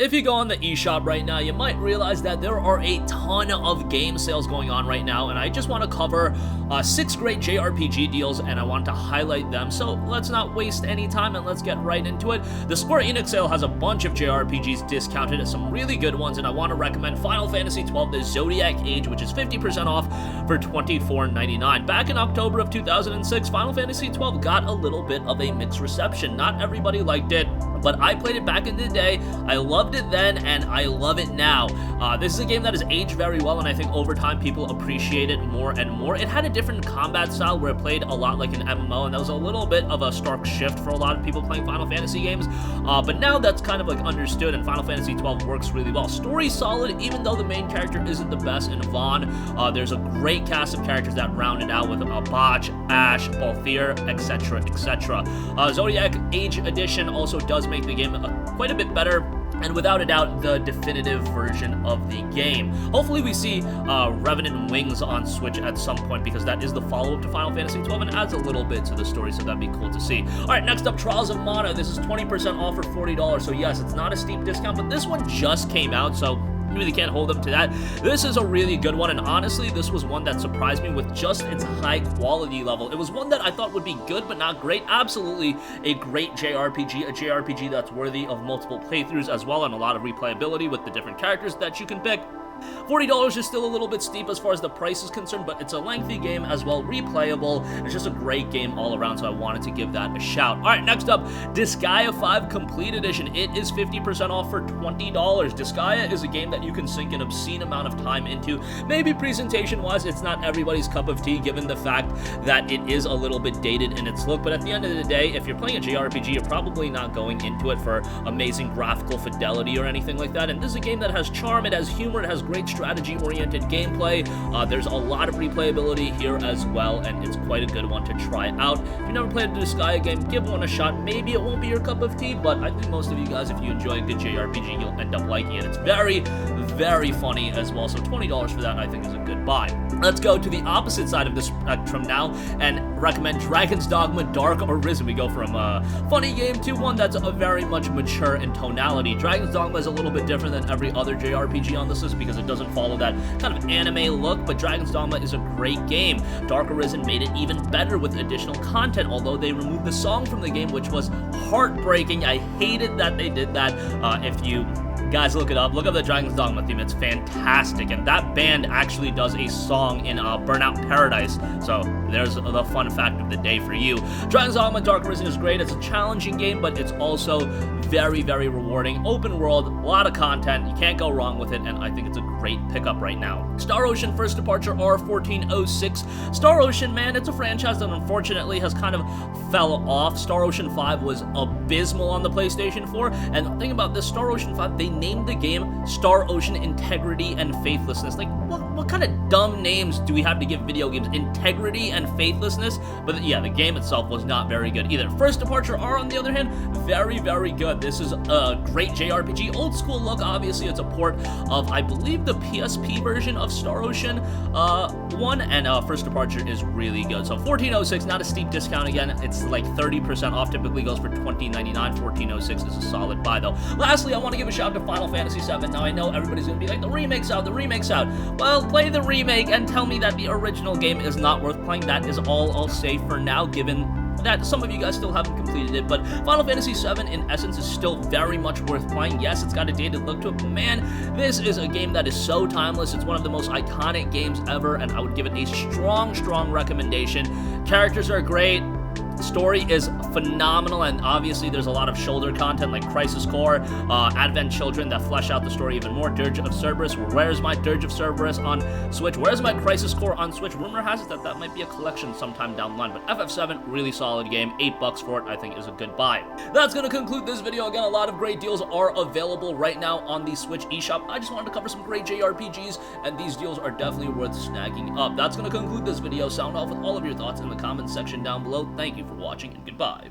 If you go on the eShop right now, you might realize that there are a ton of game sales going on right now, and I just want to cover 6 great JRPG deals, and I want to highlight them. So let's not waste any time and let's get right into it. The Square Enix sale has a bunch of JRPGs discounted, some really good ones, and I want to recommend Final Fantasy XII: The Zodiac Age, which is 50% off for $24.99. Back in October of 2006, Final Fantasy XII got a little bit of a mixed reception. Not everybody liked it, but I played it back in the day. I loved it then, and I love it now. This is a game that has aged very well, and I think over time people appreciate it more and more. It had a different combat style where it played a lot like an MMO, and that was a little bit of a stark shift for a lot of people playing Final Fantasy games. But now that's kind of like understood, and Final Fantasy XII works really well. Story solid, even though the main character isn't the best in Vaughn. There's a great cast of characters that round it out with Botch, Ash, Balthier, etc., etc. Zodiac Age Edition also does make the game quite a bit better, and without a doubt, the definitive version of the game. Hopefully we see Revenant Wings on Switch at some point, because that is the follow-up to Final Fantasy XII and adds a little bit to the story, so that'd be cool to see. Alright, next up, Trials of Mana. This is 20% off for $40, so yes, it's not a steep discount, but this one just came out, so you really can't hold them to that. This is a really good one, and honestly, this was one that surprised me with just its high quality level. It was one that I thought would be good, but not great. Absolutely a great JRPG, a JRPG that's worthy of multiple playthroughs as well, and a lot of replayability with the different characters that you can pick. $40 is still a little bit steep as far as the price is concerned, but it's a lengthy game as well, replayable. It's just a great game all around, so I wanted to give that a shout. Alright, next up, Disgaea 5 Complete Edition. It is 50% off for $20. Disgaea is a game that you can sink an obscene amount of time into. Maybe presentation-wise, it's not everybody's cup of tea, given the fact that it is a little bit dated in its look, but at the end of the day, if you're playing a JRPG, you're probably not going into it for amazing graphical fidelity or anything like that, and this is a game that has charm, it has humor, it has great strategy-oriented gameplay. There's a lot of replayability here as well, and it's quite a good one to try out. If you've never played a Disgaea game, give one a shot. Maybe it won't be your cup of tea, but I think most of you guys, if you enjoy a good JRPG, you'll end up liking it. It's very, very funny as well, so $20 for that I think is a good buy. Let's go to the opposite side of the spectrum now and recommend Dragon's Dogma Dark Arisen. We go from a funny game to one that's very much mature in tonality. Dragon's Dogma is a little bit different than every other JRPG on this list because it doesn't follow that kind of anime look, but Dragon's Dogma is a great game. Dark Arisen made it even better with additional content, although they removed the song from the game, which was heartbreaking. I hated that they did that. If you guys look up the Dragon's Dogma theme, it's fantastic, and that band actually does a song in Burnout Paradise, so there's the fun fact of the day for you. Dragon's Dogma Dark Arisen is great. It's a challenging game, but it's also very, very rewarding. Open world, a lot of content, you can't go wrong with it, and I think it's a great pickup right now. Star Ocean First Departure R1406. Star Ocean, man, it's a franchise that unfortunately has kind of fell off. Star Ocean 5 was abysmal on the PlayStation 4, and the thing about this Star Ocean 5, they named the game Star Ocean Integrity and Faithlessness. Like, what kind of dumb names do we have to give video games? Integrity and Faithlessness? But yeah, the game itself was not very good either. First Departure R, on the other hand, very, very good. This is a great JRPG. Old school look, obviously it's a port of, I believe, the PSP version of Star Ocean 1, and First Departure is really good. So $14.06, not a steep discount again. It's like 30% off, typically goes for $20.99. $14.06 is a solid buy though. Lastly, I want to give a shout out to Final Fantasy VII. Now I know everybody's gonna be like, the remake's out, the remake's out. Well, play the remake and tell me that the original game is not worth playing. That is all I'll say for now, given that some of you guys still haven't completed it, but Final Fantasy VII in essence is still very much worth playing. Yes, it's got a dated look to it, but man, this is a game that is so timeless. It's one of the most iconic games ever, and I would give it a strong, strong recommendation. Characters are great. The story is phenomenal, and obviously there's a lot of shoulder content like Crisis Core, Advent Children that flesh out the story even more. Dirge of Cerberus, where's my Dirge of Cerberus on Switch? Where's my Crisis Core on Switch? Rumor has it that that might be a collection sometime down the line, but FF7, really solid game. $8 for it, I think, is a good buy. That's going to conclude this video. Again, a lot of great deals are available right now on the Switch eShop. I just wanted to cover some great JRPGs, and these deals are definitely worth snagging up. That's going to conclude this video. Sound off with all of your thoughts in the comments section down below. Thank you for watching, and goodbye.